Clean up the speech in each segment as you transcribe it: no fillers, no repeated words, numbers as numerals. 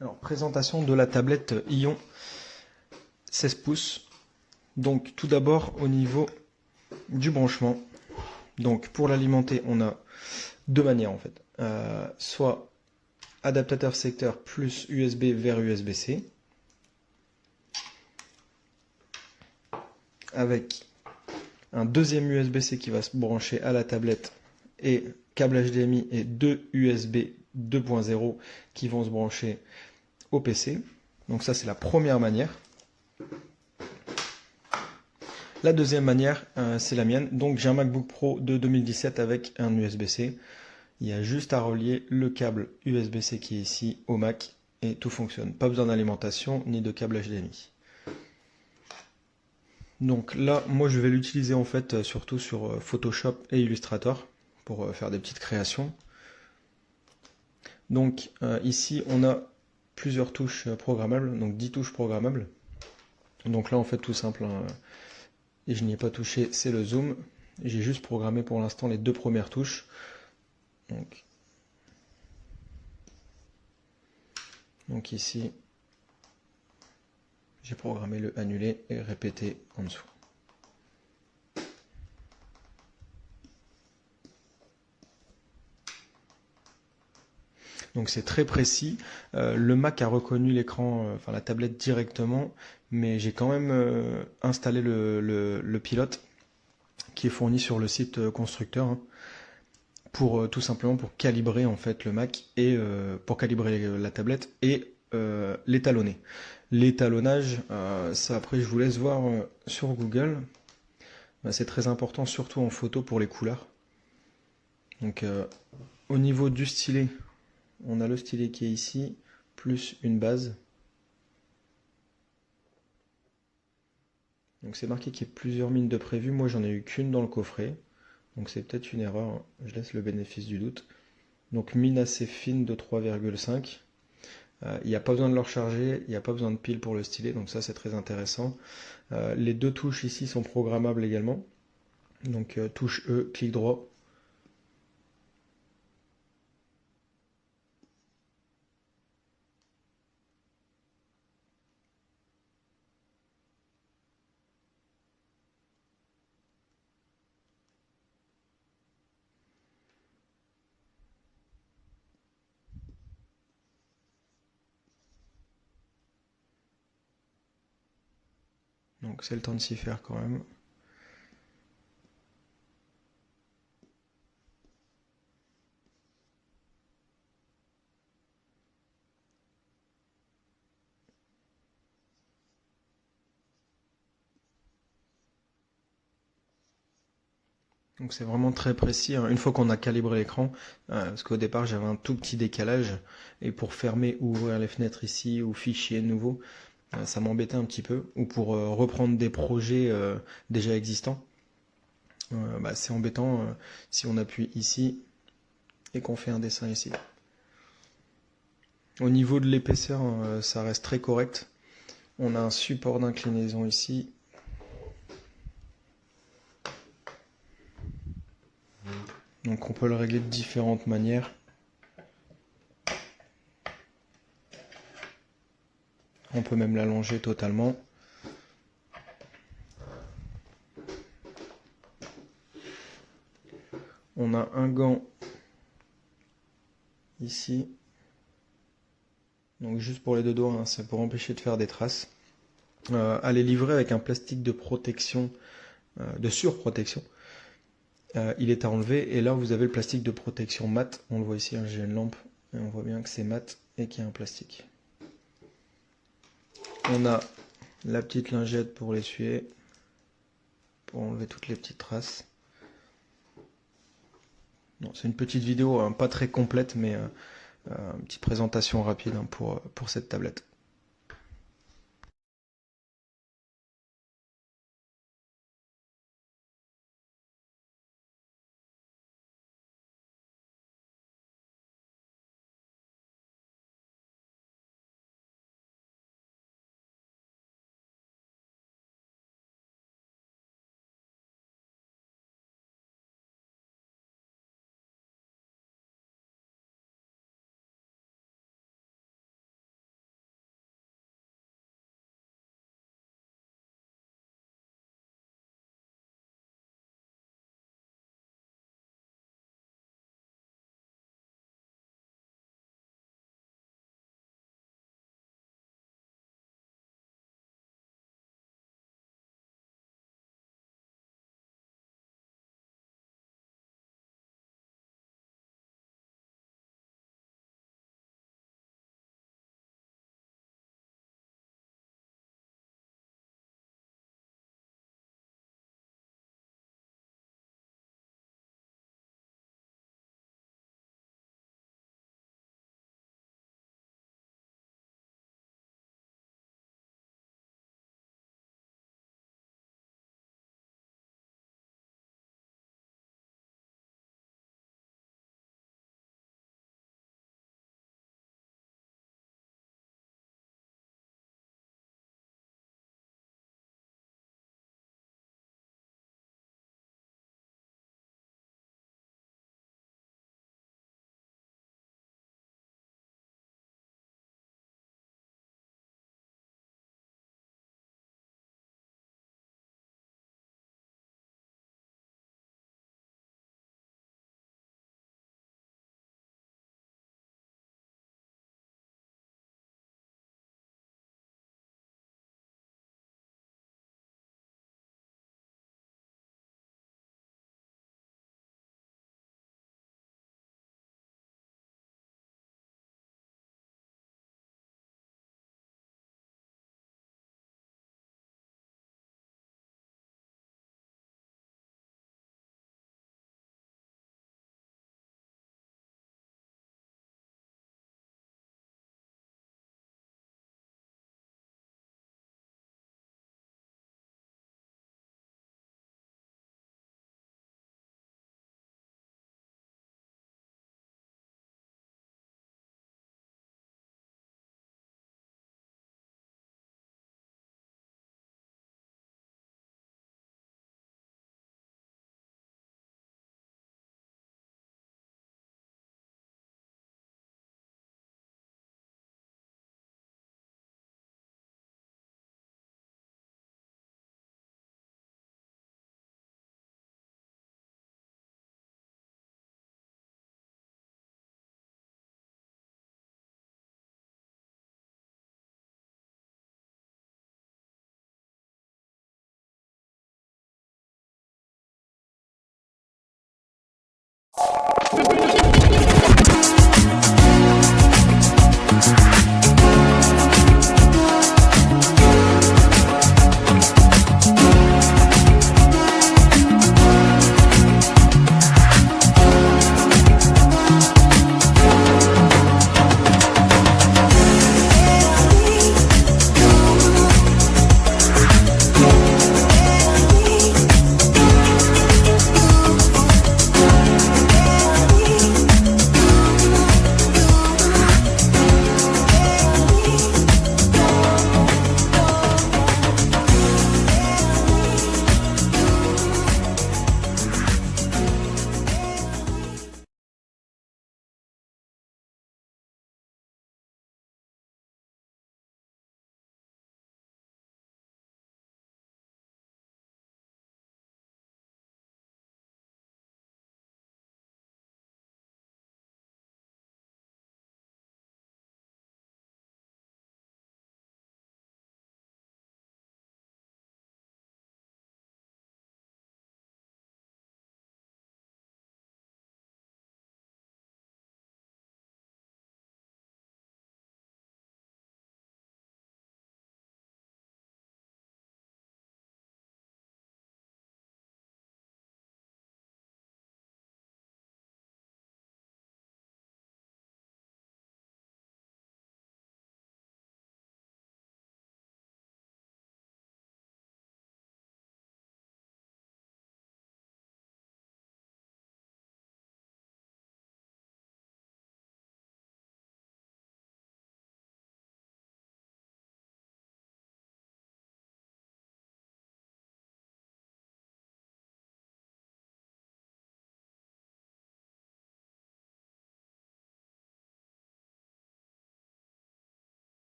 Alors, présentation de la tablette Ion 16 pouces. Donc, tout d'abord, au niveau du branchement. Donc, pour l'alimenter, on a deux manières en fait. Soit adaptateur secteur plus USB vers USB-C. Avec un deuxième USB-C qui va se brancher à la tablette et câble HDMI et deux USB 2.0 qui vont se brancher au PC. Donc ça c'est la première manière. La deuxième manière, c'est la mienne. Donc j'ai un MacBook Pro de 2017 avec un USB-C. Il y a juste à relier le câble USB-C qui est ici au Mac et tout fonctionne. Pas besoin d'alimentation ni de câble HDMI. Donc là, moi je vais l'utiliser en fait surtout sur Photoshop et Illustrator pour faire des petites créations. Donc ici on a plusieurs touches programmables, donc 10 touches programmables. Donc là en fait tout simple, hein, et je n'y ai pas touché, c'est le zoom. J'ai juste programmé pour l'instant les deux premières touches. Donc ici, j'ai programmé le annuler et répéter en dessous. Donc c'est très précis. Le Mac a reconnu l'écran, enfin la tablette directement, mais j'ai quand même installé le pilote qui est fourni sur le site constructeur, hein, pour tout simplement pour calibrer en fait le Mac et pour calibrer la tablette et l'étalonner. L'étalonnage, ça après je vous laisse voir sur Google. C'est très important surtout en photo pour les couleurs. Donc au niveau du stylet, on a le stylet qui est ici, plus une base. Donc c'est marqué qu'il y a plusieurs mines de prévues. Moi j'en ai eu qu'une dans le coffret. Donc c'est peut-être une erreur. Je laisse le bénéfice du doute. Donc mine assez fine de 3,5. Il n'y a pas besoin de le recharger. Il n'y a pas besoin de pile pour le stylet. Donc ça c'est très intéressant. Les deux touches ici sont programmables également. Donc touche E, clic droit. Donc c'est le temps de s'y faire quand même. Donc c'est vraiment très précis, hein. Une fois qu'on a calibré l'écran, parce qu'au départ j'avais un tout petit décalage, et pour fermer ou ouvrir les fenêtres ici, ou fichier nouveau, ça m'embêtait un petit peu, ou pour reprendre des projets déjà existants, c'est embêtant si on appuie ici et qu'on fait un dessin ici. Au niveau de l'épaisseur, ça reste très correct. On a un support d'inclinaison ici. Donc on peut le régler de différentes manières. On peut même l'allonger totalement. On a un gant ici. Donc juste pour les deux doigts, hein, c'est pour empêcher de faire des traces. Elle est livrée avec un plastique de protection, de surprotection. Il est à enlever et là vous avez le plastique de protection mat. On le voit ici, hein, j'ai une lampe et on voit bien que c'est mat et qu'il y a un plastique. On a la petite lingette pour l'essuyer, pour enlever toutes les petites traces. C'est une petite vidéo, hein, pas très complète, mais une petite présentation rapide, hein, pour cette tablette.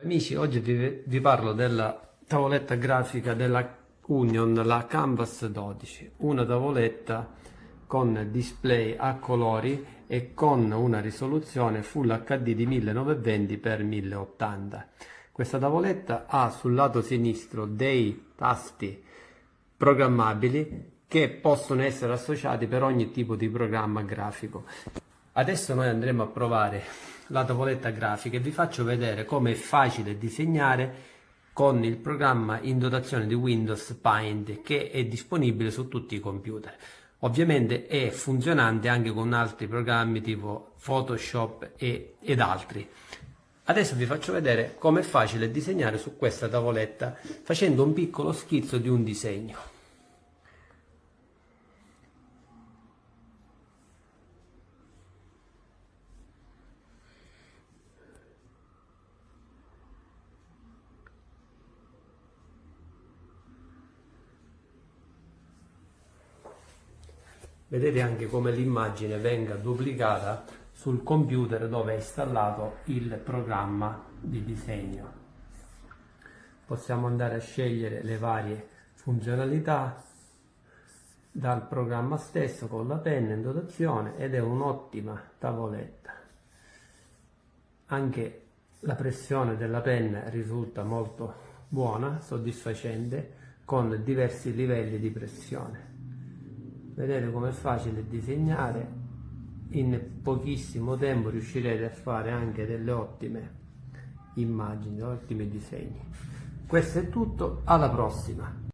Amici, oggi vi parlo della tavoletta grafica della Union, la Canvas 12, una tavoletta con display a colori e con una risoluzione Full HD di 1920x1080. Questa tavoletta ha sul lato sinistro dei tasti programmabili che possono essere associati per ogni tipo di programma grafico. Adesso noi andremo a provare la tavoletta grafica e vi faccio vedere come è facile disegnare con il programma in dotazione di Windows Paint, che è disponibile su tutti i computer. Ovviamente è funzionante anche con altri programmi tipo Photoshop ed altri. Adesso vi faccio vedere come è facile disegnare su questa tavoletta facendo un piccolo schizzo di un disegno. Vedete anche come l'immagine venga duplicata sul computer dove è installato il programma di disegno. Possiamo andare a scegliere le varie funzionalità dal programma stesso con la penna in dotazione ed è un'ottima tavoletta. Anche la pressione della penna risulta molto buona, soddisfacente, con diversi livelli di pressione. Vedete com'è facile disegnare, in pochissimo tempo riuscirete a fare anche delle ottime immagini, ottimi disegni. Questo è tutto, alla prossima!